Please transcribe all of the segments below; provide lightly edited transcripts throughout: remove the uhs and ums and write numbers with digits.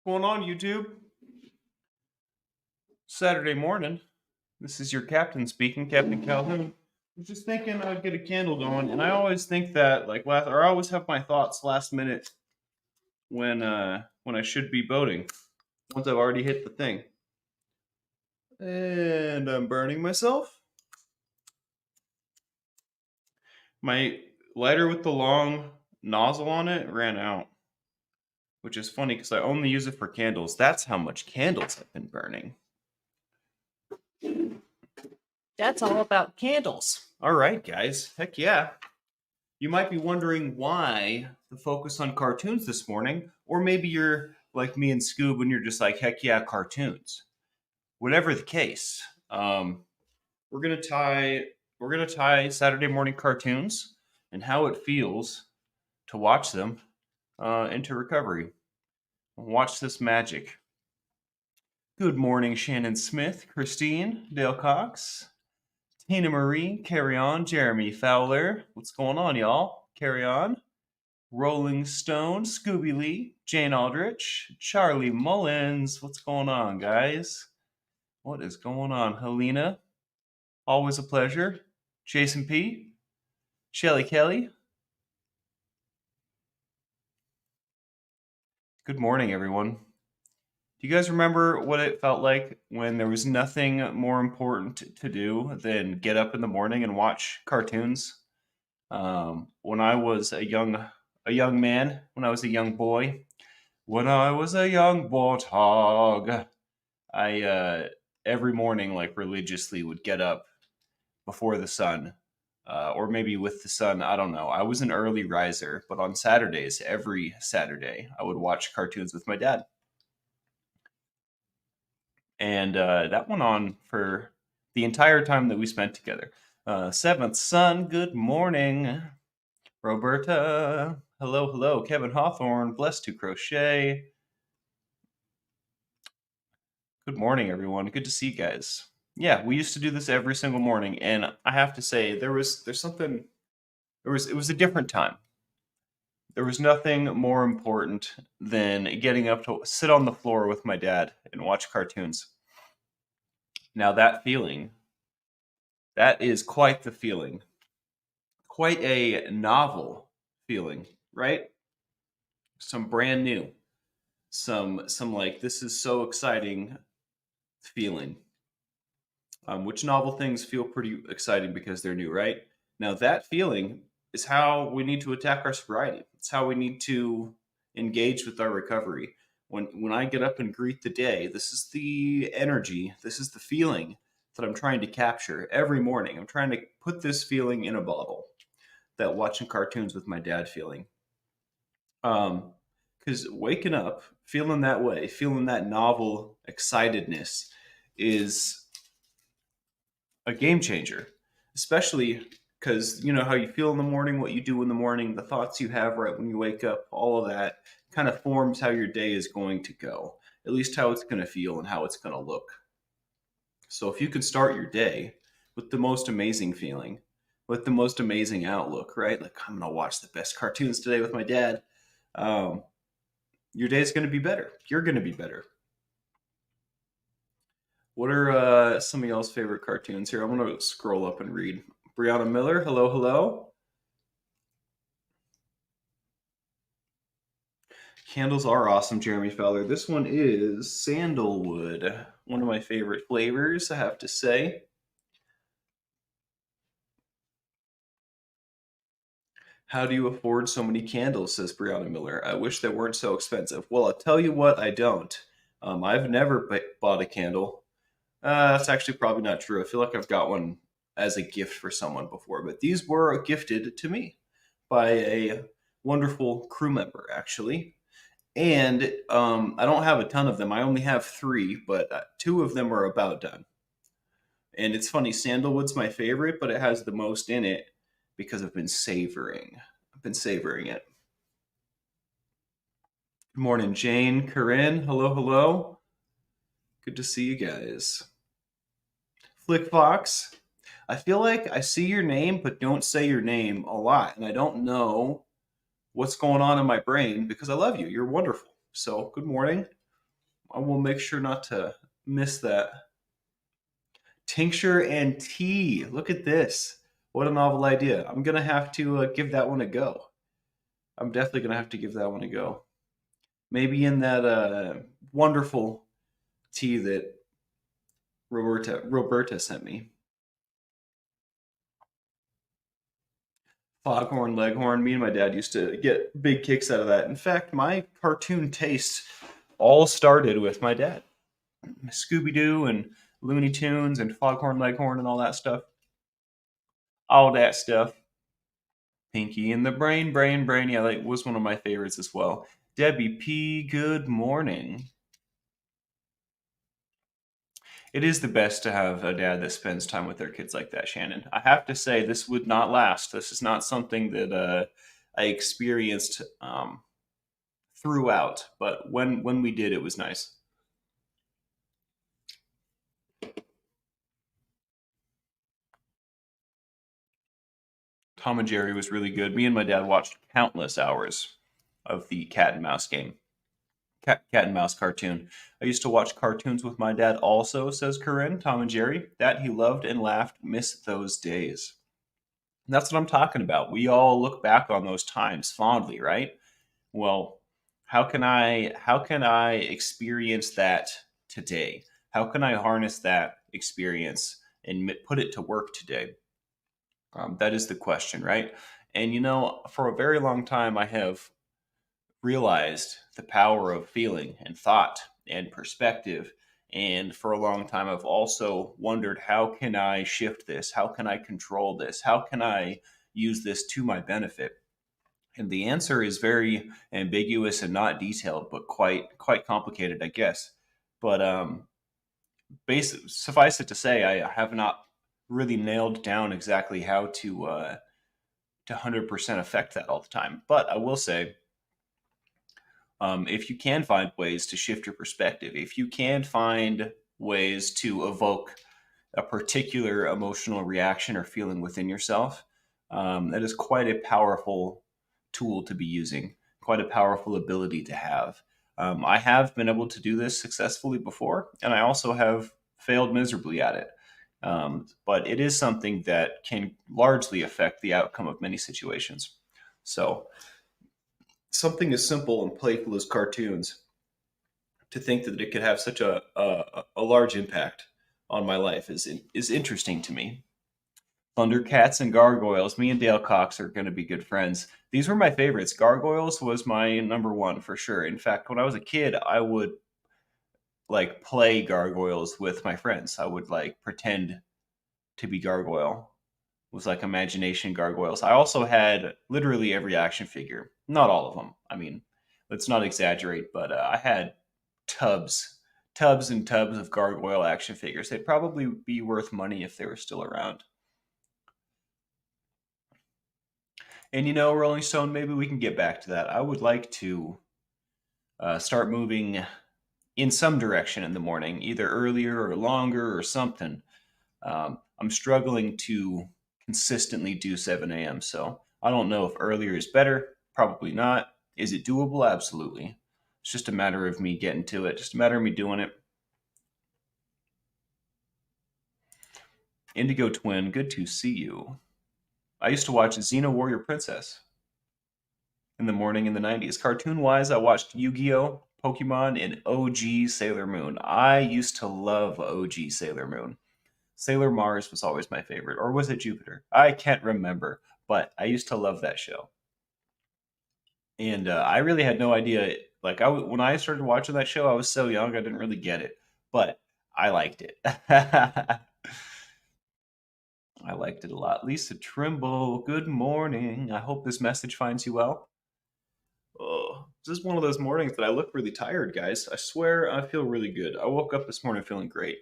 Going on, YouTube? Saturday morning. This is your captain speaking, Captain Calhoun. I was just thinking I'd get a candle going, and I always think that I always have my thoughts last minute when I should be boating. Once I've already hit the thing, and I'm burning myself. My lighter with the long nozzle on it ran out, which is funny because I only use it for candles. That's how much candles I've been burning. That's all about candles. All right, guys. Heck yeah. You might be wondering why the focus on cartoons this morning, or maybe you're like me and Scoob and you're just like, heck yeah, cartoons. Whatever the case, we're gonna tie Saturday morning cartoons and how it feels to watch them into recovery. Watch this magic. Good morning, Shannon Smith, Christine, Dale Cox, Tina Marie, Carry On, Jeremy Fowler. What's going on, y'all? Carry On. Rolling Stone, Scooby Lee, Jane Aldrich, Charlie Mullins. What's going on, guys? What is going on? Helena, always a pleasure. Jason P, Shelly Kelly. Good morning, everyone. Do you guys remember what it felt like when there was nothing more important to do than get up in the morning and watch cartoons? When I was a young man, when I was a young boy, when I was a young warthog, I every morning like religiously would get up before the sun, or maybe with the sun. I don't know. I was an early riser, but on Saturdays, every Saturday, I would watch cartoons with my dad, and that went on for the entire time that we spent together. Seventh son, good morning. Roberta, hello, hello. Kevin Hawthorne, blessed to crochet. Good morning, everyone. Good to see you guys. Yeah, we used to do this every single morning, and I have to say, it was a different time. There was nothing more important than getting up to sit on the floor with my dad and watch cartoons. Now that feeling, that is quite the feeling. Quite a novel feeling, right? Some brand new. Some like this is so exciting feeling. Which novel things feel pretty exciting because they're new, right? Now that feeling is how we need to attack our sobriety. It's how we need to engage with our recovery. When I get up and greet the day, this is the energy, this is the feeling that I'm trying to capture every morning. I'm trying to put this feeling in a bottle. That watching cartoons with my dad feeling. Because waking up, feeling that way, feeling that novel excitedness is a game changer, especially because you know how you feel in the morning, what you do in the morning, the thoughts you have right when you wake up, all of that kind of forms how your day is going to go, at least how it's going to feel and how it's going to look. So if you can start your day with the most amazing feeling, with the most amazing outlook, right? Like, I'm going to watch the best cartoons today with my dad. Your day is going to be better. You're going to be better. What are some of y'all's favorite cartoons here? I'm going to scroll up and read. Brianna Miller, hello, hello. Candles are awesome, Jeremy Fowler. This one is sandalwood, one of my favorite flavors, I have to say. How do you afford so many candles, says Brianna Miller. I wish they weren't so expensive. Well, I'll tell you what, I don't. I've never bought a candle. That's actually probably not true. I feel like I've got one as a gift for someone before, but these were gifted to me by a wonderful crew member, actually. And I don't have a ton of them. I only have 3, but 2 of them are about done. And it's funny, sandalwood's my favorite, but it has the most in it because I've been savoring. It. Good morning, Jane, Corinne. Hello, hello. Good to see you guys. Flick Fox. I feel like I see your name, but don't say your name a lot. And I don't know what's going on in my brain because I love you. You're wonderful. So, good morning. I will make sure not to miss that. Tincture and tea. Look at this. What a novel idea. I'm going to have to give that one a go. I'm definitely going to have to give that one a go. Maybe in that wonderful tea that Roberta sent me. Foghorn Leghorn. Me and my dad used to get big kicks out of that. In fact, my cartoon taste all started with my dad. Scooby Doo and Looney Tunes and Foghorn Leghorn and all that stuff. All that stuff. Pinky and the Brain. Yeah, that was one of my favorites as well. Debbie P, good morning. It is the best to have a dad that spends time with their kids like that, Shannon. I have to say, this would not last. This is not something that I experienced throughout, but when we did, it was nice. Tom and Jerry was really good. Me and my dad watched countless hours of the cat and mouse game. Cat and mouse cartoon. I used to watch cartoons with my dad also, says Corinne. Tom and Jerry. That he loved and laughed. Miss those days. And that's what I'm talking about. We all look back on those times fondly, right? Well, how can I experience that today? How can I harness that experience and put it to work today? That is the question, right? And for a very long time, I have realized the power of feeling and thought and perspective. And for a long time, I've also wondered, how can I shift this? How can I control this? How can I use this to my benefit? And the answer is very ambiguous and not detailed, but quite complicated, I guess. But suffice it to say, I have not really nailed down exactly how to 100% affect that all the time. But I will say, if you can find ways to shift your perspective, if you can find ways to evoke a particular emotional reaction or feeling within yourself, that is quite a powerful tool to be using, quite a powerful ability to have. I have been able to do this successfully before, and I also have failed miserably at it. But it is something that can largely affect the outcome of many situations. So, something as simple and playful as cartoons, to think that it could have such a large impact on my life is interesting to me. Thundercats and Gargoyles. Me and Dale Cox are going to be good friends. These were my favorites. Gargoyles was my number one for sure. In fact, when I was a kid, I would like play Gargoyles with my friends. I would like pretend to be Gargoyle. It was like imagination Gargoyles. I also had literally every action figure. Not all of them. I mean, let's not exaggerate, but I had tubs and tubs of Gargoyle action figures. They'd probably be worth money if they were still around. And Rolling Stone, maybe we can get back to that. I would like to start moving in some direction in the morning, either earlier or longer or something. I'm struggling to consistently do 7 a.m. So I don't know if earlier is better. Probably not. Is it doable? Absolutely. It's just a matter of me getting to it, just a matter of me doing it. Indigo Twin, good to see you. I used to watch Xena Warrior Princess in the morning in the 90s. Cartoon wise, I watched Yu Gi Oh!, Pokemon, and OG Sailor Moon. I used to love OG Sailor Moon. Sailor Mars was always my favorite. Or was it Jupiter? I can't remember, but I used to love that show. And I really had no idea. Like, when I started watching that show, I was so young, I didn't really get it. But I liked it. I liked it a lot. Lisa Trimble, good morning. I hope this message finds you well. Oh, this is one of those mornings that I look really tired, guys. I swear I feel really good. I woke up this morning feeling great.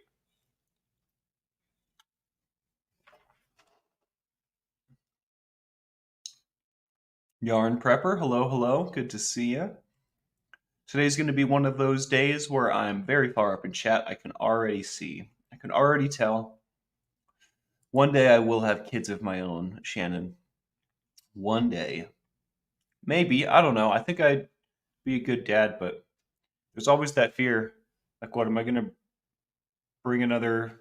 Yarn Prepper, hello, hello. Good to see you. Today's going to be one of those days where I'm very far up in chat. I can already see. I can already tell. One day I will have kids of my own, Shannon. One day. Maybe. I don't know. I think I'd be a good dad, but there's always that fear Like, what am I going to bring another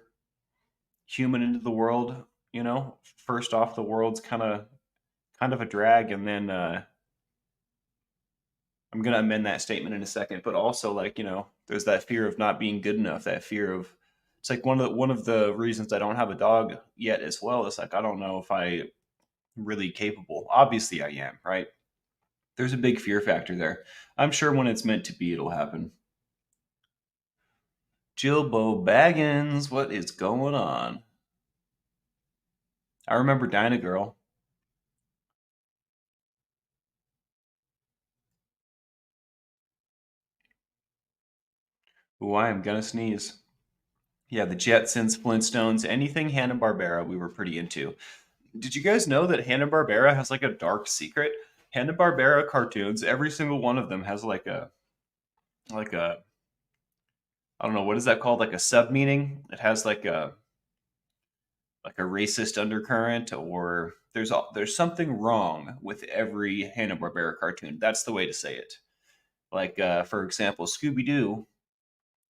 human into the world? You know, first off, the world's kind of a drag, and then I'm going to amend that statement in a second. But also, like, there's that fear of not being good enough. That fear of it's like one of the reasons I don't have a dog yet as well. Is like I don't know if I really capable. Obviously, I am, right? There's a big fear factor there. I'm sure when it's meant to be, it'll happen. Jilbo Baggins, what is going on? I remember Dinah Girl. Ooh, I am gonna sneeze. Yeah, the Jetsons, Flintstones, anything Hanna-Barbera we were pretty into. Did you guys know that Hanna-Barbera has like a dark secret? Hanna-Barbera cartoons, every single one of them has like a I don't know, what is that called? Like a sub meaning? It has like a racist undercurrent, or there's something wrong with every Hanna-Barbera cartoon. That's the way to say it. Like for example, Scooby-Doo,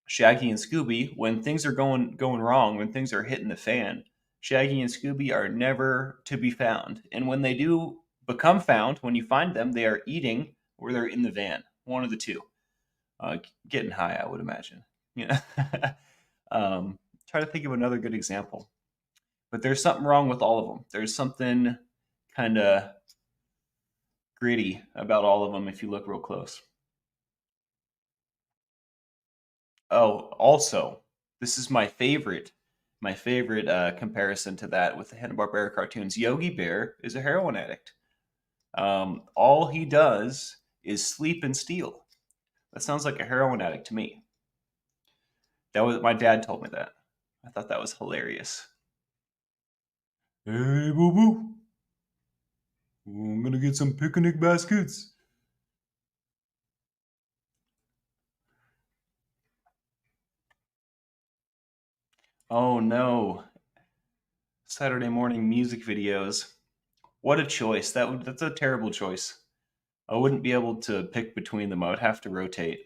Shaggy and Scooby, when things are going wrong, when things are hitting the fan, Shaggy and Scooby are never to be found. And when they do become found, when you find them, they are eating or they're in the van. One of the two. Getting high, I would imagine. Yeah. Try to think of another good example. But there's something wrong with all of them. There's something kind of gritty about all of them if you look real close. Oh, also, this is my favorite comparison to that with the Hanna-Barbera cartoons. Yogi Bear is a heroin addict. All he does is sleep and steal. That sounds like a heroin addict to me. That was my dad told me that. I thought that was hilarious. Hey, boo boo, I'm gonna get some picnic baskets. Oh no, Saturday morning music videos. What a choice. That's a terrible choice. I wouldn't be able to pick between them. I would have to rotate.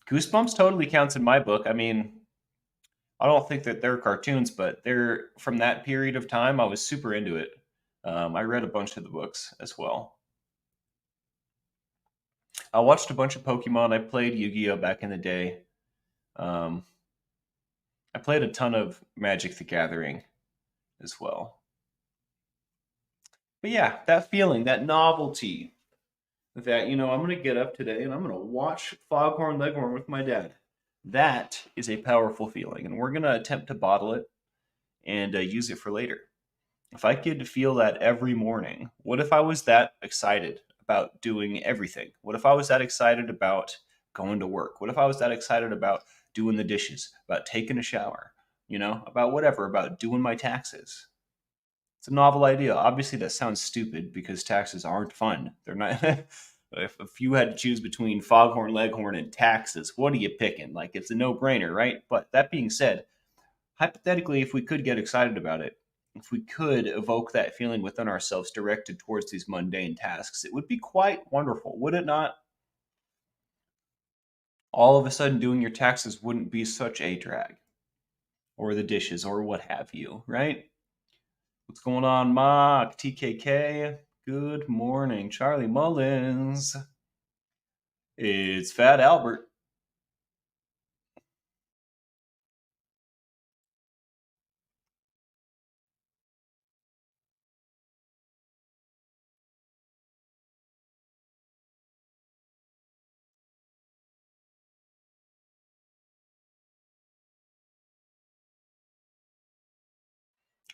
Goosebumps totally counts in my book. I mean, I don't think that they're cartoons, but they're from that period of time. I was super into it. I read a bunch of the books as well. I watched a bunch of Pokemon. I played Yu-Gi-Oh back in the day. Um, I played a ton of Magic the Gathering as well. But yeah, that feeling, that novelty, that I'm going to get up today and I'm going to watch Foghorn Leghorn with my dad. That is a powerful feeling, and we're going to attempt to bottle it and use it for later. If I could feel that every morning, what if I was that excited about doing everything? What if I was that excited about going to work? What if I was that excited about doing the dishes, about taking a shower, about whatever, about doing my taxes? It's a novel idea. Obviously, that sounds stupid because taxes aren't fun. They're not. If you had to choose between Foghorn Leghorn and taxes, what are you picking? Like, it's a no brainer, right? But that being said, hypothetically, if we could get excited about it, if we could evoke that feeling within ourselves directed towards these mundane tasks, it would be quite wonderful, would it not? All of a sudden, doing your taxes wouldn't be such a drag, or the dishes, or what have you, right? What's going on, Mark? TKK? Good morning, Charlie Mullins. It's Fat Albert.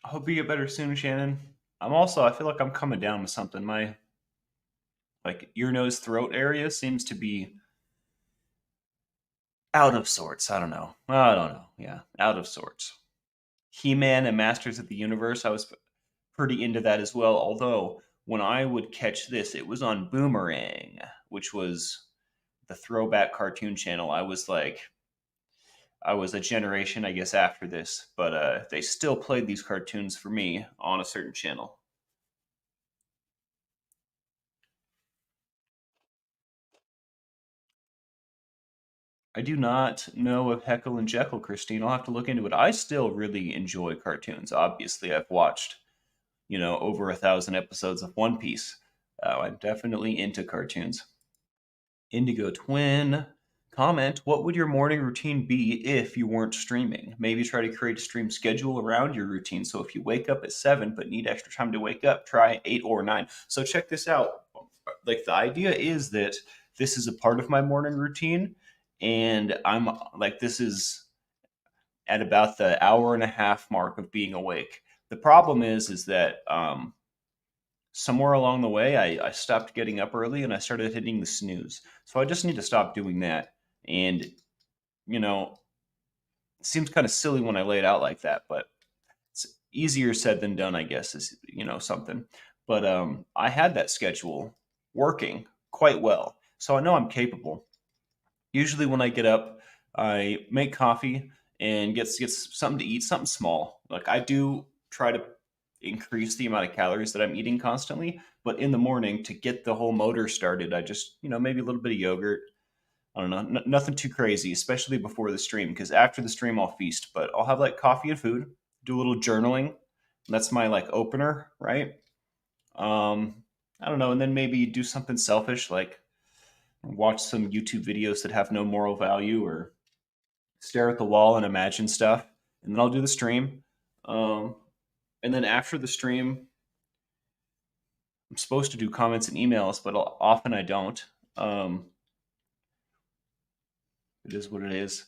I hope you get better soon, Shannon. I feel like I'm coming down with something. My like ear, nose, throat area seems to be out of sorts. I don't know. Yeah, out of sorts. He-Man and Masters of the Universe. I was pretty into that as well. Although when I would catch this, it was on Boomerang, which was the throwback cartoon channel. I was a generation, I guess, after this, but they still played these cartoons for me on a certain channel. I do not know of Heckle and Jekyll, Christine. I'll have to look into it. I still really enjoy cartoons. Obviously, I've watched, over 1,000 episodes of One Piece. I'm definitely into cartoons. Indigo Twin, comment, what would your morning routine be if you weren't streaming? Maybe try to create a stream schedule around your routine. So if you wake up at 7 but need extra time to wake up, try 8 or 9. So check this out. Like, the idea is that this is a part of my morning routine, and I'm like, this is at about the hour and a half mark of being awake. The problem is that somewhere along the way, I stopped getting up early and I started hitting the snooze. So I just need to stop doing that. And, you know, it seems kind of silly when I lay it out like that, but it's easier said than done, I guess, is, something. But I had that schedule working quite well. So I know I'm capable. Usually when I get up, I make coffee and get something to eat, something small. Like, I do try to increase the amount of calories that I'm eating constantly, but in the morning to get the whole motor started, I just, maybe a little bit of yogurt. I don't know, nothing too crazy, especially before the stream, because after the stream I'll feast, but I'll have like coffee and food, do a little journaling. That's my like opener, right? Um, I don't know, and then maybe do something selfish like watch some YouTube videos that have no moral value, or stare at the wall and imagine stuff. And then I'll do the stream. Um, and then after the stream, I'm supposed to do comments and emails, but often I don't. Um, it is what it is.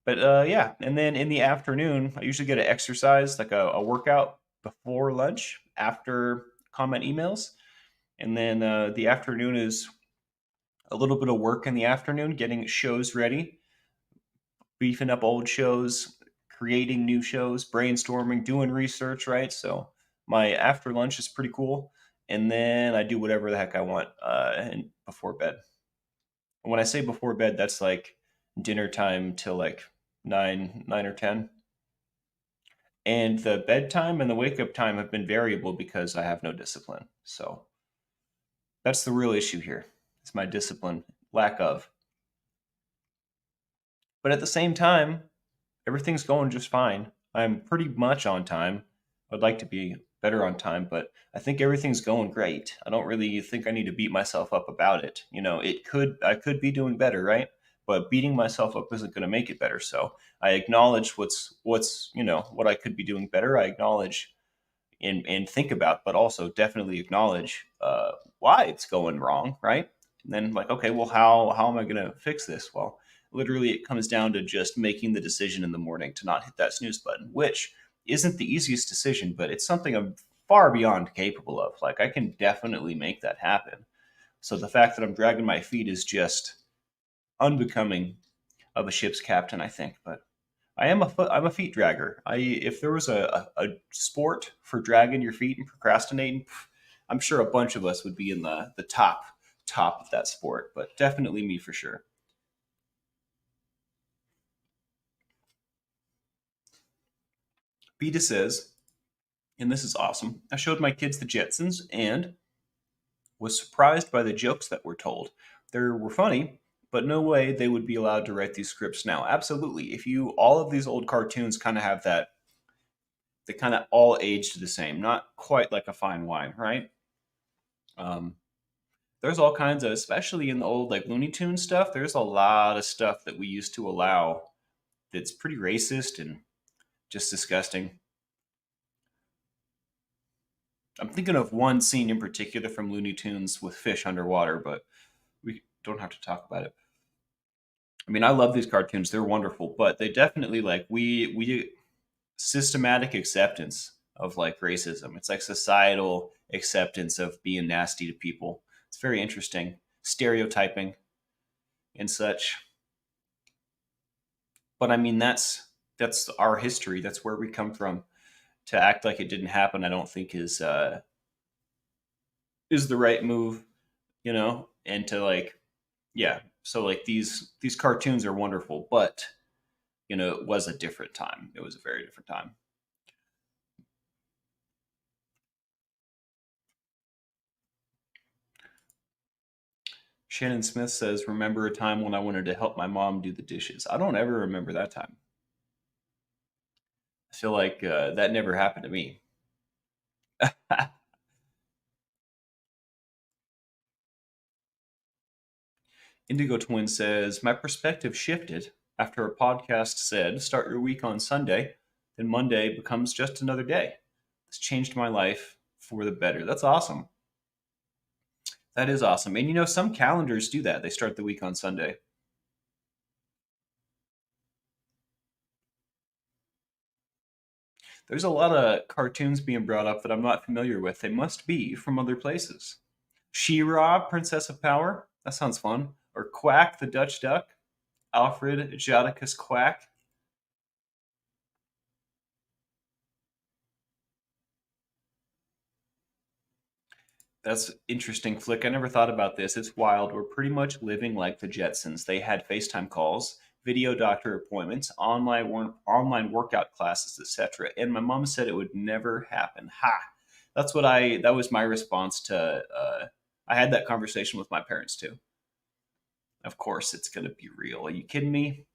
But yeah, and then in the afternoon, I usually get an exercise, like a workout before lunch, after comment emails. And then the afternoon is a little bit of work in the afternoon, getting shows ready, beefing up old shows, creating new shows, brainstorming, doing research, right? So my after lunch is pretty cool. And then I do whatever the heck I want and before bed. And when I say before bed, that's like dinner time till like 9 or 10. And the bedtime and the wake up time have been variable because I have no discipline. So that's the real issue here. It's my discipline, lack of. But at the same time, everything's going just fine. I'm pretty much on time. I'd like to be better on time, but I think everything's going great. I don't really think I need to beat myself up about it. I could be doing better, right? But beating myself up isn't going to make it better. So I acknowledge what I could be doing better. I acknowledge and think about, but also definitely acknowledge why it's going wrong, right? And then like, okay, well, how am I going to fix this? Well, literally, it comes down to just making the decision in the morning to not hit that snooze button, which isn't the easiest decision, but it's something I'm far beyond capable of. Like, I can definitely make that happen. So the fact that I'm dragging my feet is just unbecoming of a ship's captain, I think. But I'm a feet dragger. If there was a sport for dragging your feet and procrastinating, I'm sure a bunch of us would be in the top of that sport. But definitely me for sure. Vita says, and this is awesome. I showed my kids the Jetsons and was surprised by the jokes that were told. They were funny, but no way they would be allowed to write these scripts now. Absolutely. All of these old cartoons kind of have that, they kind of all aged the same, not quite like a fine wine, right? Um, there's all kinds of, especially in the old like Looney Tunes stuff, there's a lot of stuff that we used to allow that's pretty racist and just disgusting. I'm thinking of one scene in particular from Looney Tunes with fish underwater, but we don't have to talk about it. I mean, I love these cartoons; they're wonderful, but they definitely like we systematic acceptance of like racism. It's like societal acceptance of being nasty to people. It's very interesting, stereotyping and such. But I mean, that's our history. That's where we come from. To act like it didn't happen, I don't think is the right move, and to like, yeah, so like these cartoons are wonderful, but it was a different time. It was a very different time. Shannon Smith says, "Remember a time when I wanted to help my mom do the dishes?" I don't ever remember that time. I feel like that never happened to me. Indigo Twin says, "My perspective shifted after a podcast said, 'Start your week on Sunday, then Monday becomes just another day.' This changed my life for the better." That's awesome. That is awesome. And some calendars do that. They start the week on Sunday. There's a lot of cartoons being brought up that I'm not familiar with. They must be from other places. She-Ra, Princess of Power. That sounds fun. Or Quack the Dutch Duck. Alfred Jadakiss Quack. That's interesting, Flick. I never thought about this. It's wild. We're pretty much living like the Jetsons. They had FaceTime calls, video doctor appointments, online workout classes, etc. And my mom said it would never happen. Ha! That was my response to. I had that conversation with my parents too. Of course, it's gonna be real. Are you kidding me?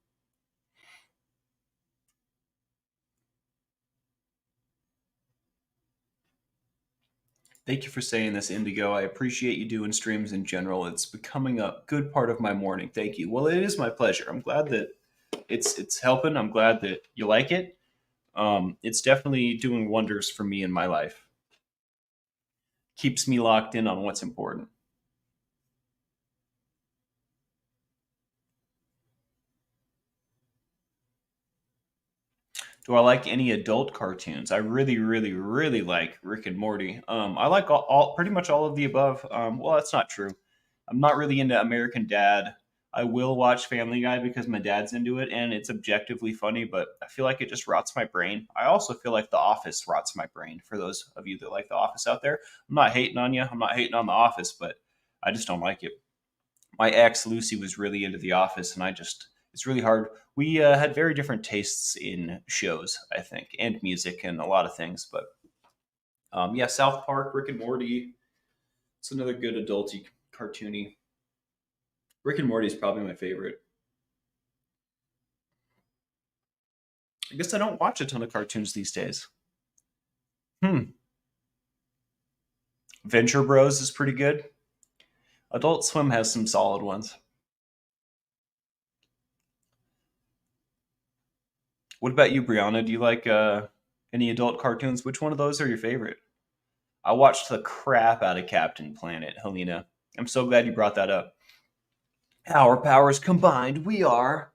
Thank you for saying this, Indigo. I appreciate you doing streams in general. It's becoming a good part of my morning. Thank you. Well, it is my pleasure. I'm glad that it's helping. I'm glad that you like it. It's definitely doing wonders for me in my life. Keeps me locked in on what's important. Do I like any adult cartoons? I really, really, really like Rick and Morty. I like pretty much all of the above. Well, that's not true. I'm not really into American Dad. I will watch Family Guy because my dad's into it and it's objectively funny, but I feel like it just rots my brain. I also feel like The Office rots my brain. For those of you that like The Office out there, I'm not hating on you. I'm not hating on The Office, but I just don't like it. My ex Lucy was really into The Office, and it's really hard. We had very different tastes in shows, I think, and music and a lot of things. But yeah, South Park, Rick and Morty. It's another good adulty cartoony. Rick and Morty is probably my favorite. I guess I don't watch a ton of cartoons these days. Hmm. Venture Bros is pretty good. Adult Swim has some solid ones. What about you, Brianna? Do you like any adult cartoons? Which one of those are your favorite? I watched the crap out of Captain Planet, Helena. I'm so glad you brought that up. Our powers combined, we are.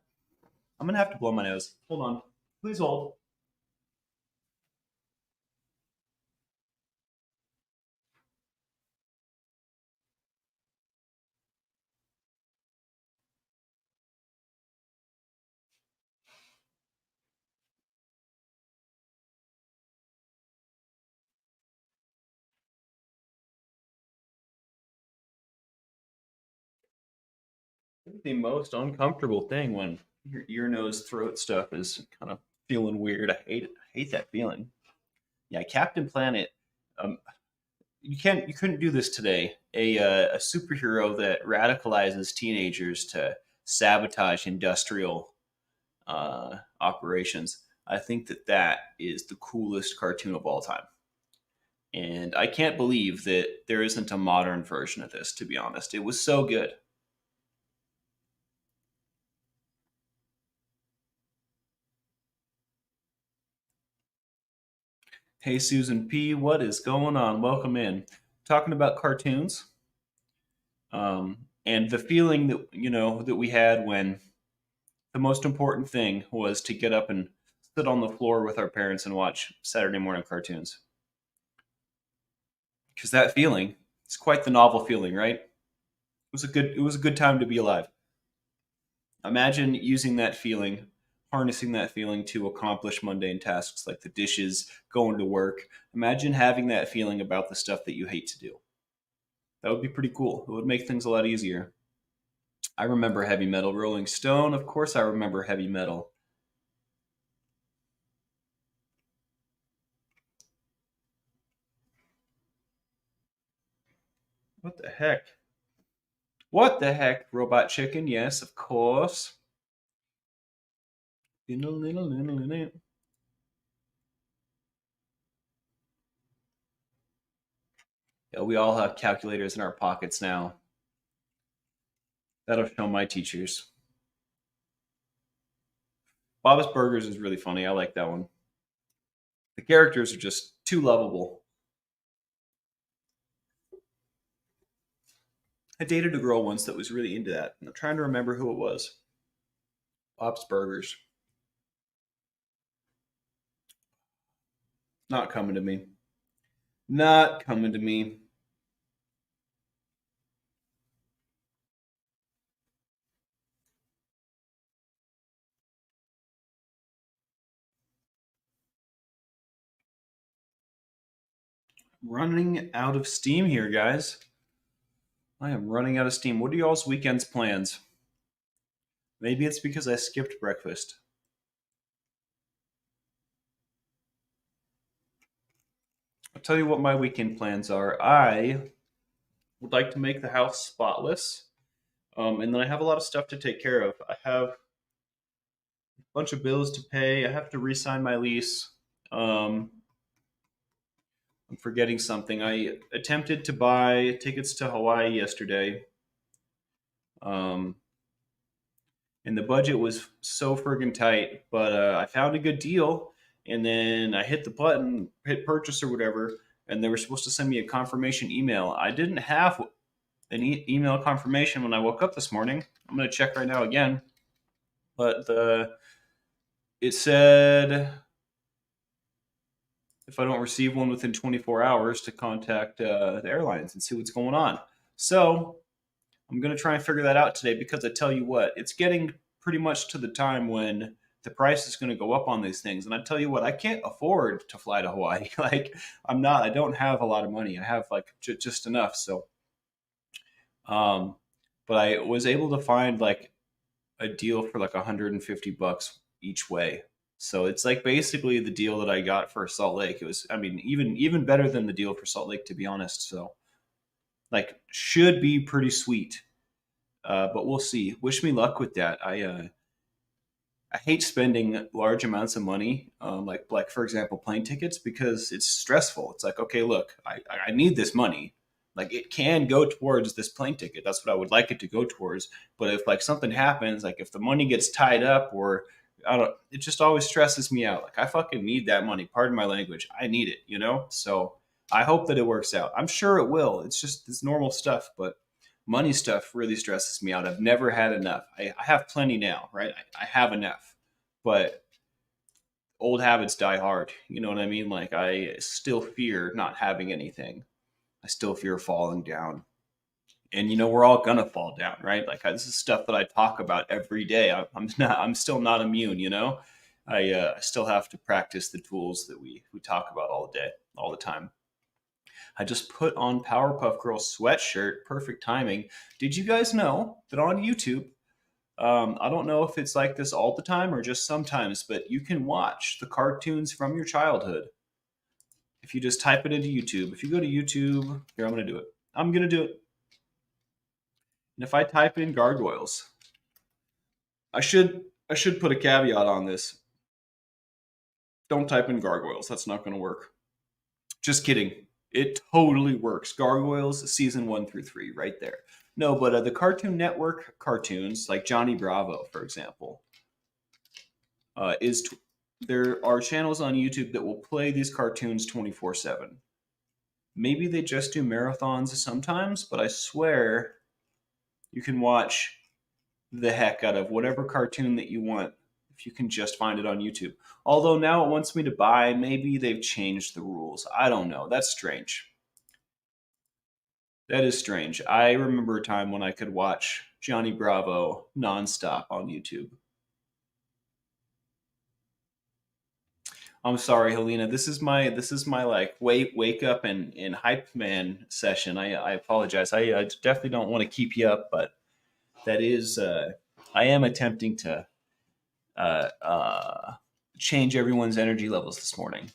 I'm gonna have to blow my nose. Hold on. Please hold. The most uncomfortable thing when your ear, nose, throat stuff is kind of feeling weird. I hate it. I hate that feeling. Yeah, Captain Planet. Um, you couldn't do this today. A superhero that radicalizes teenagers to sabotage industrial operations. I think that is the coolest cartoon of all time. And I can't believe that there isn't a modern version of this, to be honest. It was so good. Hey, Susan P., what is going on? Welcome in. Talking about cartoons, and the feeling that we had when the most important thing was to get up and sit on the floor with our parents and watch Saturday morning cartoons. Because that feeling is quite the novel feeling, right? It was a good time to be alive. Imagine using that feeling, harnessing that feeling to accomplish mundane tasks like the dishes, going to work. Imagine having that feeling about the stuff that you hate to do. That would be pretty cool. It would make things a lot easier. I remember heavy metal. Rolling Stone, of course, I remember heavy metal. What the heck? What the heck, Robot Chicken? Yes, of course. Yeah, we all have calculators in our pockets now. That'll show my teachers. Bob's Burgers is really funny. I like that one. The characters are just too lovable. I dated a girl once that was really into that. I'm trying to remember who it was. Bob's Burgers. Not coming to me. Not coming to me. Running out of steam here, guys. I am running out of steam. What are y'all's weekend's plans? Maybe it's because I skipped breakfast. I'll tell you what my weekend plans are. I would like to make the house spotless. And then I have a lot of stuff to take care of. I have a bunch of bills to pay. I have to re-sign my lease. Um, I'm forgetting something. I attempted to buy tickets to Hawaii yesterday. Um, and the budget was so friggin' tight, but I found a good deal. And then I hit the button, hit purchase or whatever, and they were supposed to send me a confirmation email. I didn't have an email confirmation when I woke up this morning. I'm going to check right now again. But it said if I don't receive one within 24 hours to contact the airlines and see what's going on. So I'm going to try and figure that out today because I tell you what, it's getting pretty much to the time when the price is going to go up on these things. And I tell you what, I can't afford to fly to Hawaii. Like I don't have a lot of money. I have like just enough. So, um, but I was able to find like a deal for like $150 each way. So it's like basically the deal that I got for Salt Lake. It was, I mean, even better than the deal for Salt Lake, to be honest. So like, should be pretty sweet. But we'll see. Wish me luck with that. I hate spending large amounts of money, like for example, plane tickets because it's stressful. It's like, okay, look, I need this money. Like it can go towards this plane ticket. That's what I would like it to go towards. But if like something happens, like if the money gets tied up or I don't, it just always stresses me out. Like I fucking need that money. Pardon my language. I need it, you know? So I hope that it works out. I'm sure it will. It's just this normal stuff, but money stuff really stresses me out. I've never had enough. I have plenty now, right? I have enough, but old habits die hard. You know what I mean? Like I still fear not having anything. I still fear falling down. And you know we're all gonna fall down, right? Like this is stuff that I talk about every day. I'm not. I'm still not immune. You know, I still have to practice the tools that we talk about all day, all the time. I just put on Powerpuff Girls sweatshirt. Perfect timing. Did you guys know that on YouTube, I don't know if it's like this all the time or just sometimes, but you can watch the cartoons from your childhood if you just type it into YouTube. If you go to YouTube, here, I'm going to do it. I'm going to do it. And if I type in gargoyles, I should put a caveat on this. Don't type in gargoyles. That's not going to work. Just kidding. It totally works. Gargoyles season 1 through 3 right there. No, but the Cartoon Network cartoons like Johnny Bravo, for example, there are channels on YouTube that will play these cartoons 24/7. Maybe they just do marathons sometimes, but I swear you can watch the heck out of whatever cartoon that you want if you can just find it on YouTube. Although now it wants me to buy, maybe they've changed the rules. I don't know. That's strange. That is strange. I remember a time when I could watch Johnny Bravo nonstop on YouTube. I'm sorry, Helena. This is my like wake up and hype man session. I apologize. I definitely don't want to keep you up, but that is I am attempting to uh, uh, change everyone's energy levels this morning.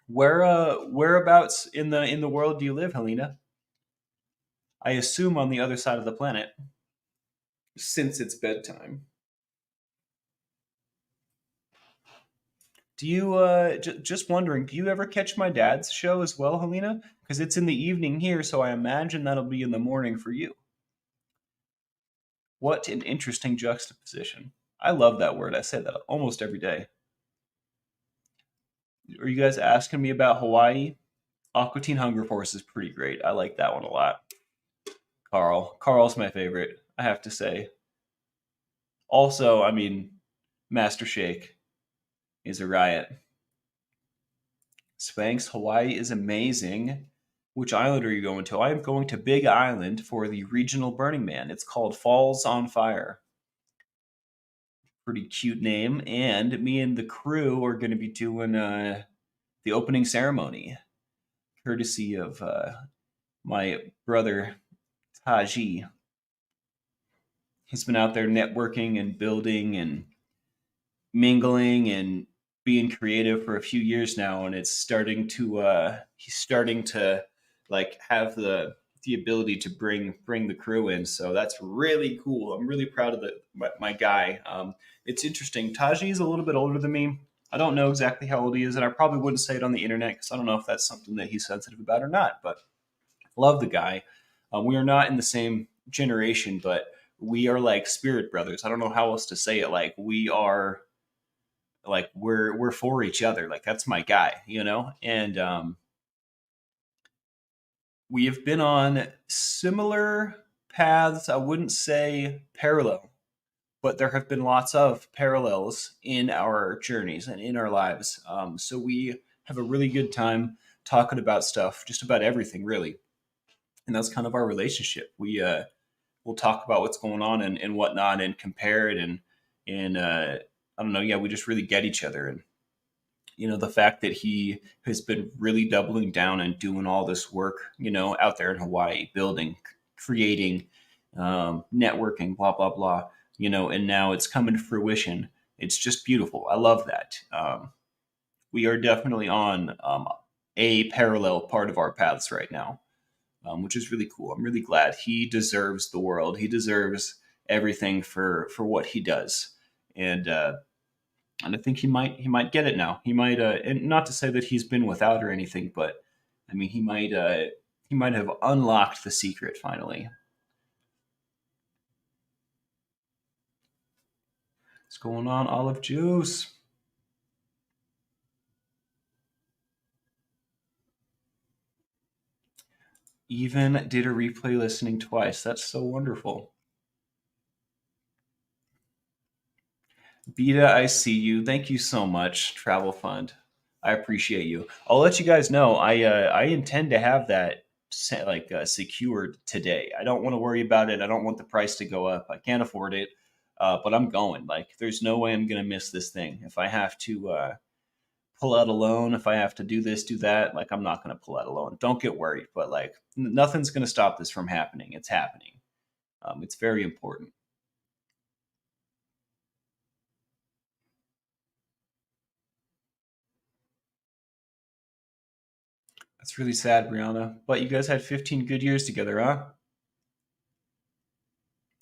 Whereabouts in the world do you live, Helena? I assume on the other side of the planet, since it's bedtime. Do you just wondering? Do you ever catch my dad's show as well, Helena? Because it's in the evening here, so I imagine that'll be in the morning for you. What an interesting juxtaposition. I love that word. I say that almost every day. Are you guys asking me about Hawaii? Aqua Teen Hunger Force is pretty great. I like that one a lot. Carl's my favorite, I have to say. Also, I mean, Master Shake is a riot. Spanx, Hawaii is amazing. Which island are you going to? I am going to Big Island for the regional Burning Man. It's called Falls on Fire. Pretty cute name. And me and the crew are going to be doing the opening ceremony, courtesy of my brother Taji. He's been out there networking and building and mingling and being creative for a few years now, and it's starting to he's starting to like have the ability to bring the crew in. So that's really cool. I'm really proud of my guy. It's interesting. Taji is a little bit older than me. I don't know exactly how old he is, and I probably wouldn't say it on the internet because I don't know if that's something that he's sensitive about or not. But love the guy. We are not in the same generation, but we are like spirit brothers. I don't know how else to say it. Like we are, like we're for each other. Like that's my guy, you know. And we have been on similar paths. I wouldn't say parallel, but there have been lots of parallels in our journeys and in our lives. So we have a really good time talking about stuff, just about everything, really. And that's kind of our relationship. We'll talk about what's going on and whatnot, and compare it, and I don't know. Yeah, we just really get each other, and the fact that he has been really doubling down and doing all this work, out there in Hawaii, building, creating, networking, blah blah blah, and now it's coming to fruition. It's just beautiful. I love that. We are definitely on a parallel part of our paths right now, which is really cool. I'm really glad. He deserves the world. He deserves everything for what he does, and I think he might get it now. He might, and not to say that he's been without or anything, but I mean he might have unlocked the secret finally. What's going on, Olive Juice? Even did a replay listening twice. That's so wonderful. Beta, I see you. Thank you so much, Travel Fund. I appreciate you. I'll let you guys know. I intend to have that secured today. I don't want to worry about it. I don't want the price to go up. I can't afford it, but I'm going. Like, there's no way I'm gonna miss this thing. If I have to pull out a loan, if I have to do this, do that, like I'm not gonna pull out a loan. Don't get worried. But like, nothing's gonna stop this from happening. It's happening. It's very important. That's really sad, Brianna. But you guys had 15 good years together, huh?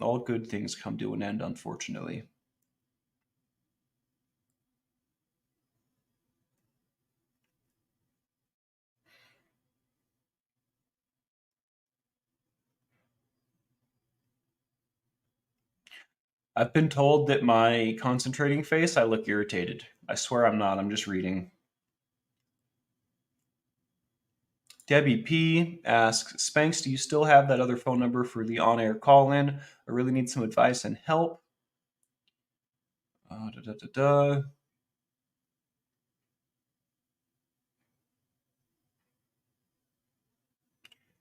All good things come to an end, unfortunately. I've been told that my concentrating face, I look irritated. I swear I'm not. I'm just reading. Debbie P asks, Spanx, do you still have that other phone number for the on air call in? I really need some advice and help. Da, da, da, da.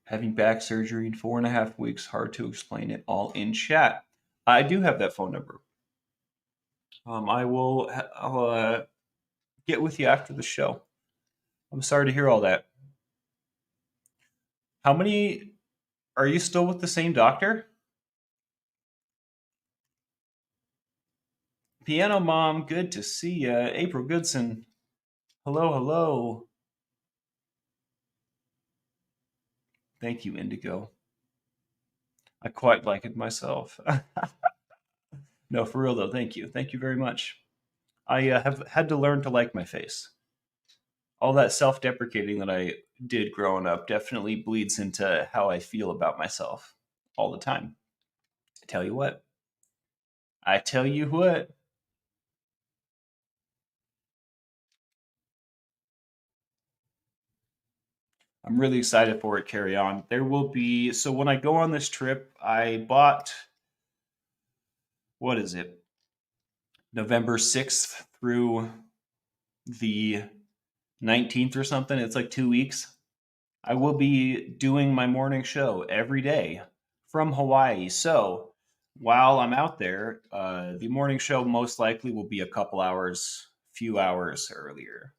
Having back surgery in 4.5 weeks. Hard to explain it all in chat. I do have that phone number. I'll get with you after the show. I'm sorry to hear all that. How many are you still with the same doctor? Piano Mom, good to see ya. April Goodson, hello, hello. Thank you, Indigo. I quite like it myself. No, for real though. Thank you. Thank you very much. I have had to learn to like my face. All that self deprecating that I did growing up definitely bleeds into how I feel about myself all the time. I tell you what. I tell you what. I'm really excited for it. Carry on. There will be, so when I go on this trip, I bought, what is it, November 6th through the 19th or something. It's like 2 weeks. I will be doing my morning show every day from Hawaii. So while I'm out there, the morning show most likely will be a couple hours, few hours earlier.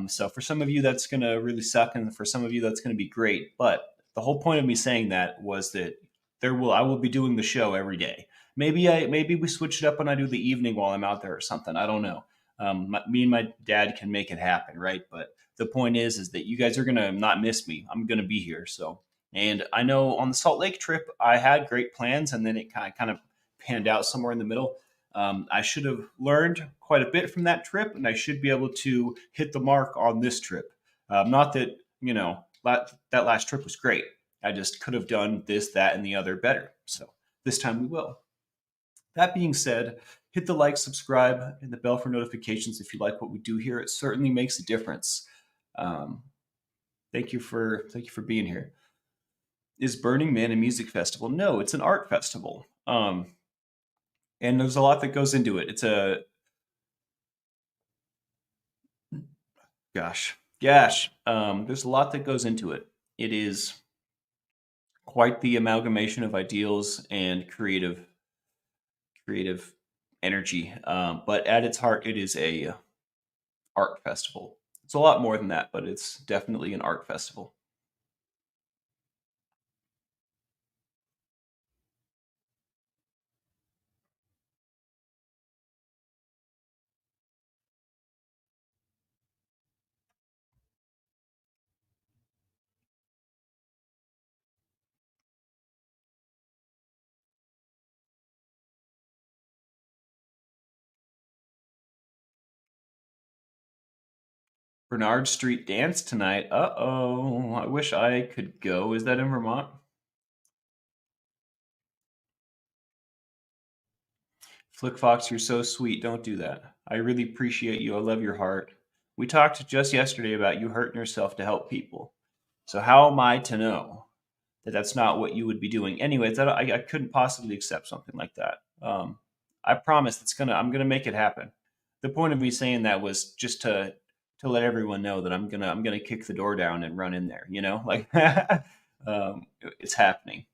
So for some of you, that's going to really suck, and for some of you, that's going to be great. But the whole point of me saying that was that I will be doing the show every day. Maybe we switch it up when I do the evening while I'm out there or something. I don't know. Me and my dad can make it happen, right? But the point is that you guys are gonna not miss me. I'm gonna be here. So, and I know on the Salt Lake trip, I had great plans, and then it kind of panned out somewhere in the middle. I should have learned quite a bit from that trip, and I should be able to hit the mark on this trip. Not that that last trip was great. I just could have done this, that, and the other better. So this time we will. That being said, hit the like, subscribe, and the bell for notifications if you like what we do here. It certainly makes a difference. Um, thank you for being here. Is Burning Man a music festival? No, it's an art festival. And there's a lot that goes into it. It's a gosh. There's a lot that goes into it. It is quite the amalgamation of ideals and creative energy. But at its heart, it is a art festival. It's a lot more than that, but it's definitely an art festival. Bernard Street dance tonight. Uh-oh. I wish I could go. Is that in Vermont? Flick Fox, you're so sweet. Don't do that. I really appreciate you. I love your heart. We talked just yesterday about you hurting yourself to help people. So how am I to know that that's not what you would be doing? Anyways, I couldn't possibly accept something like that. I promise I'm gonna make it happen. The point of me saying that was just to let everyone know that I'm gonna kick the door down and run in there. Like it's happening.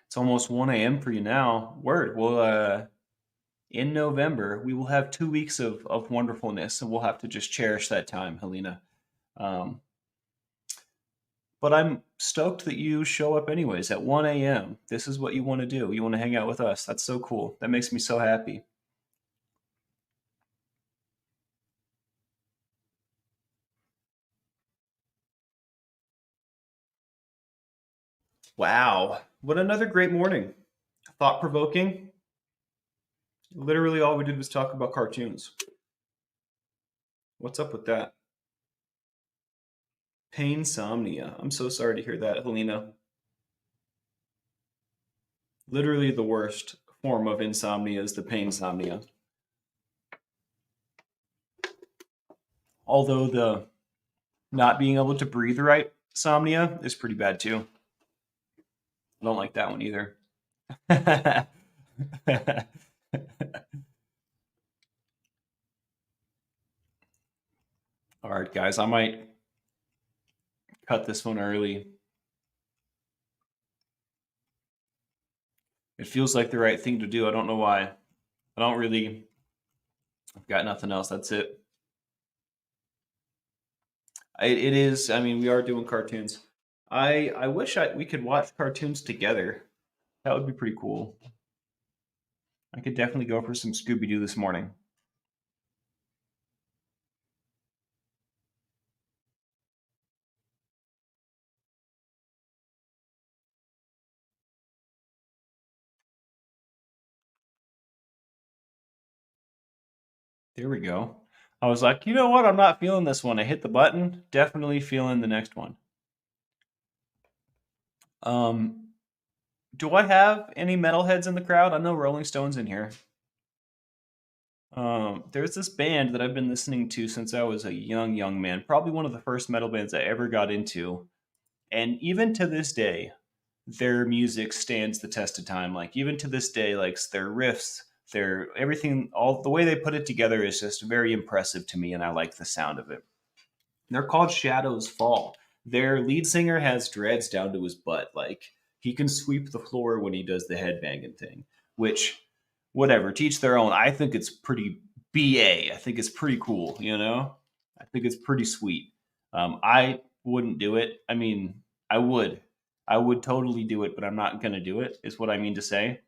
It's almost 1 a.m. for you now. Word. Well, in November, we will have 2 weeks of wonderfulness, and we'll have to just cherish that time, Helena. Um, but I'm stoked that you show up anyways at 1 a.m. This is what you want to do. You want to hang out with us. That's so cool. That makes me so happy. Wow. What another great morning. Thought provoking. Literally, all we did was talk about cartoons. What's up with that? Painsomnia. I'm so sorry to hear that, Helena. Literally, the worst form of insomnia is the painsomnia. Although the not being able to breathe right somnia is pretty bad too. I don't like that one either. All right, guys, I might cut this one early. It feels like the right thing to do. I don't know why. I don't really. I've got nothing else. That's it. It is. I mean, we are doing cartoons. I wish we could watch cartoons together. That would be pretty cool. I could definitely go for some Scooby Doo this morning. There we go. I was like, you know what? I'm not feeling this one. I hit the button. Definitely feeling the next one. Um, do I have any metalheads in the crowd? I know Rolling Stones in here. There's this band that I've been listening to since I was a young man. Probably one of the first metal bands I ever got into. And even to this day, their music stands the test of time. Like even to this day, like their riffs, their everything, all the way they put it together is just very impressive to me, and I like the sound of it. They're called Shadows Fall. Their lead singer has dreads down to his butt. Like he can sweep the floor when he does the headbanging thing. Which, whatever, teach their own. I think it's pretty ba. I think it's pretty cool. You know, I think it's pretty sweet. I wouldn't do it. I mean, I would. I would totally do it, but I'm not gonna do it. Is what I mean to say.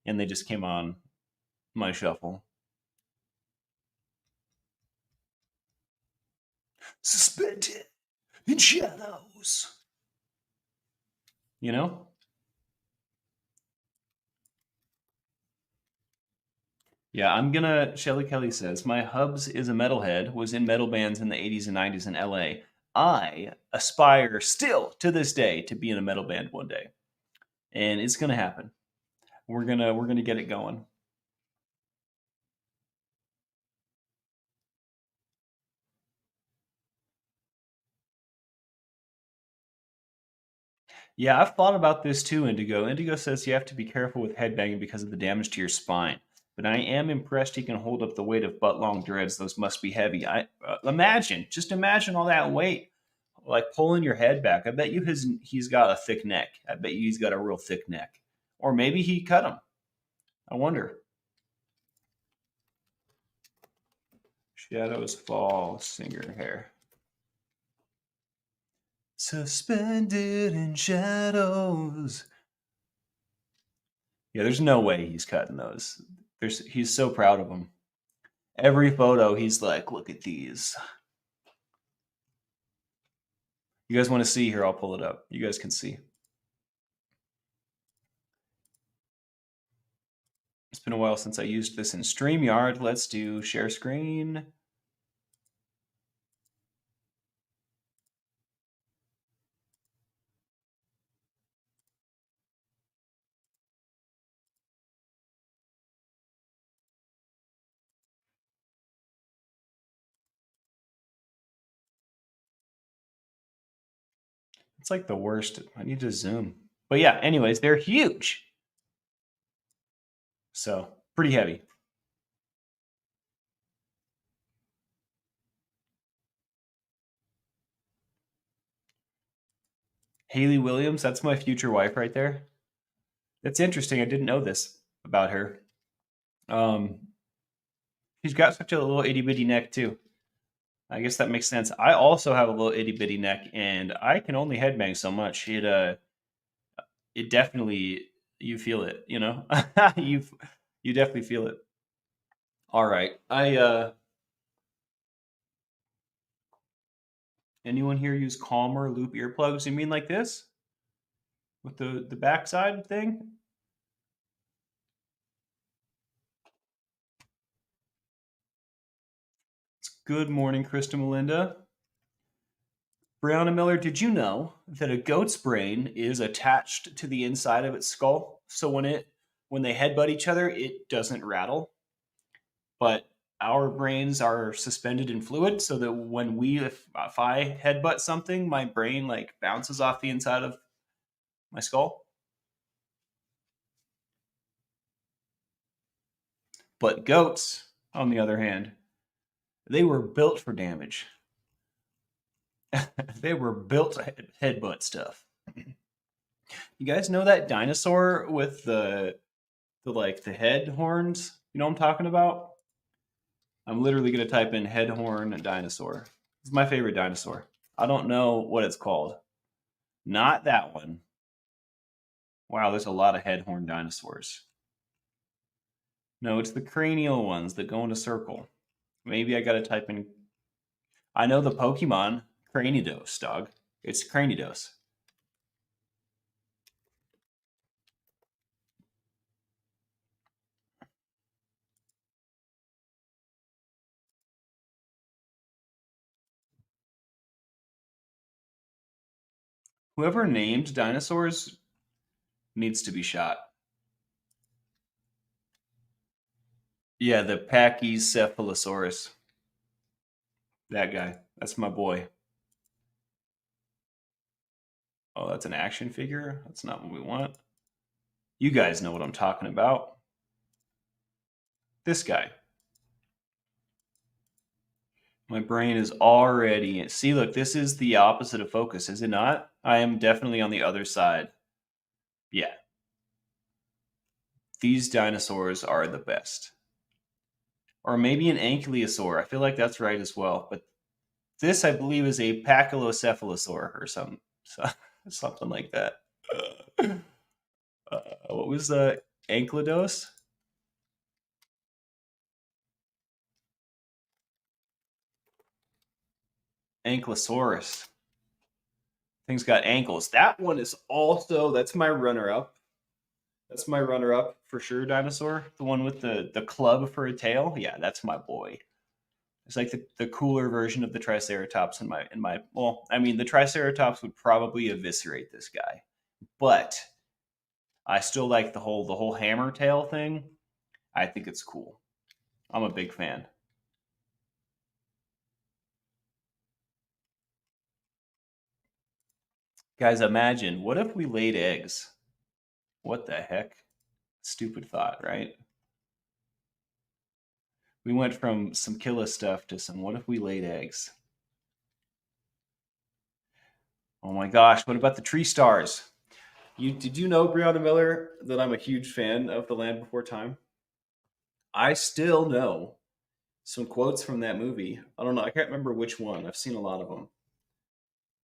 And they just came on my shuffle. Suspended in shadows. You know? Yeah, I'm gonna. Shelly Kelly says, my hubs is a metalhead, was in metal bands in the 80s and 90s in LA. I aspire still to this day to be in a metal band one day. And it's gonna happen. We're gonna get it going. Yeah, I've thought about this too, Indigo. Indigo says you have to be careful with headbanging because of the damage to your spine. But I am impressed he can hold up the weight of butt long dreads. Those must be heavy. Just imagine all that weight, like pulling your head back. I bet you he's got a thick neck. I bet you he's got a real thick neck, or maybe he cut him. I wonder. Shadows fall, singer hair. Suspended in shadows. Yeah, there's no way he's cutting those. He's so proud of them. Every photo, he's like, look at these. You guys want to see here? I'll pull it up. You guys can see. It's been a while since I used this in StreamYard. Let's do share screen. It's like the worst. I need to zoom. But yeah, anyways, they're huge. So pretty heavy. Haley Williams, that's my future wife right there. That's interesting. I didn't know this about her. Um, she's got such a little itty bitty neck too. I guess that makes sense. I also have a little itty bitty neck, and I can only headbang so much. It definitely you feel it. You know, you you definitely feel it. All right, anyone here use Calmer loop earplugs? You mean like this with the backside thing? Good morning, Krista Melinda. Brianna Miller, did you know that a goat's brain is attached to the inside of its skull? So when they headbutt each other, it doesn't rattle. But our brains are suspended in fluid, so that when if I headbutt something, my brain like bounces off the inside of my skull. But goats, on the other hand, they were built for damage. They were built to headbutt stuff. You guys know that dinosaur with the head horns? You know what I'm talking about? I'm literally gonna type in head horn dinosaur. It's my favorite dinosaur. I don't know what it's called. Not that one. Wow, there's a lot of head horn dinosaurs. No, it's the cranial ones that go in a circle. Maybe I gotta type in. I know the Pokemon Cranidos, dog. It's Cranidos. Whoever named dinosaurs needs to be shot. Yeah, the Pachycephalosaurus. That guy. That's my boy. Oh, that's an action figure? That's not what we want. You guys know what I'm talking about. This guy. My brain is already. See, look, this is the opposite of focus, is it not? I am definitely on the other side. Yeah. These dinosaurs are the best. Or maybe an ankylosaur. I feel like that's right as well. But this, I believe, is a pachycephalosaur or something like that. What was the ankylodos? Ankylosaurus. Thing's got ankles. That one is also that's my runner up. That's my runner up for sure, dinosaur. The one with the club for a tail. Yeah, that's my boy. It's like the cooler version of the Triceratops in my well, I mean the Triceratops would probably eviscerate this guy. But I still like the whole hammer tail thing. I think it's cool. I'm a big fan. Guys, imagine what if we laid eggs? What the heck? Stupid thought, right? We went from some killer stuff to some what if we laid eggs? Oh my gosh, what about the tree stars? Did you know, Brianna Miller, that I'm a huge fan of The Land Before Time? I still know some quotes from that movie. I don't know, I can't remember which one. I've seen a lot of them.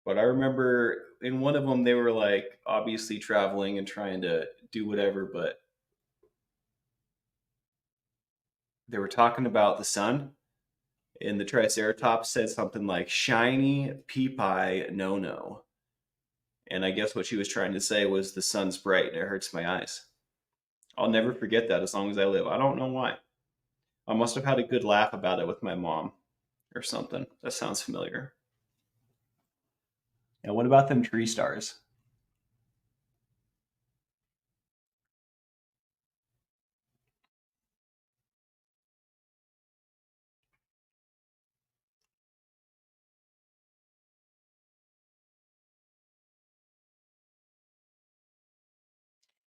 But I remember in one of them they were like obviously traveling and trying to do whatever, but they were talking about the sun, and the Triceratops said something like "shiny pea pie no no," and I guess what she was trying to say was the sun's bright and it hurts my eyes. I'll never forget that as long as I live. I don't know why. I must have had a good laugh about it with my mom or something. That sounds familiar. Now, what about them tree stars?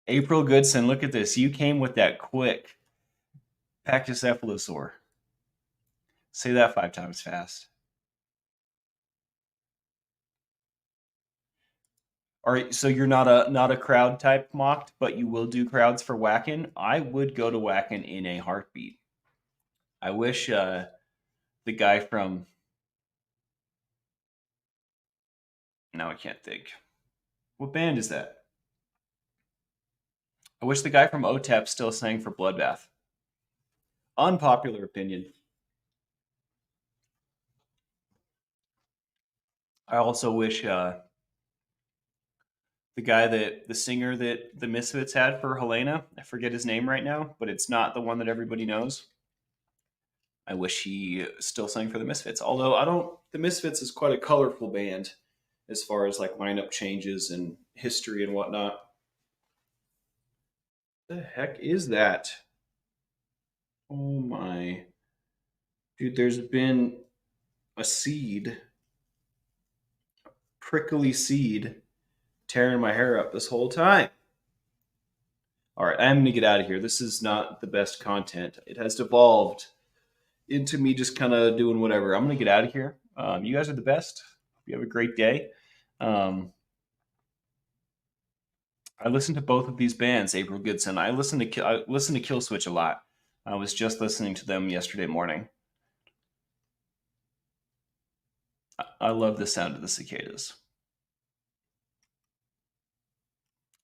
April Goodson, look at this. You came with that quick. Pachycephalosaur. Say that 5 times fast. All right, so you're not a crowd type mocked, but you will do crowds for Wacken. I would go to Wacken in a heartbeat. I wish the guy from now I can't think. What band is that? I wish the guy from OTEP still sang for Bloodbath. Unpopular opinion. I also wish the singer that the Misfits had for Helena. I forget his name right now, but it's not the one that everybody knows. I wish he still sang for the Misfits. Although I don't, the Misfits is quite a colorful band as far as like lineup changes and history and whatnot. The heck is that? Oh my. Dude, there's been a seed, prickly seed, tearing my hair up this whole time. All right, I'm going to get out of here. This is not the best content. It has devolved into me just kind of doing whatever. I'm going to get out of here. You guys are the best. You have a great day. Um, I listen to both of these bands, April Goodson. I listen to Kill Switch a lot. I was just listening to them yesterday morning. I love the sound of the cicadas.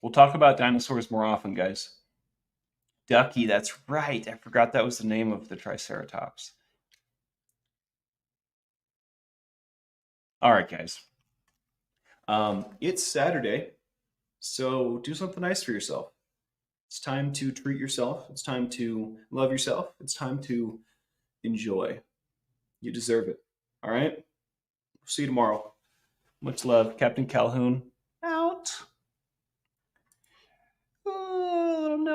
We'll talk about dinosaurs more often, guys. Ducky, that's right. I forgot that was the name of the Triceratops. All right, guys. It's Saturday, so do something nice for yourself. It's time to treat yourself. It's time to love yourself. It's time to enjoy. You deserve it. All right? See you tomorrow. Much love, Captain Calhoun. don't know.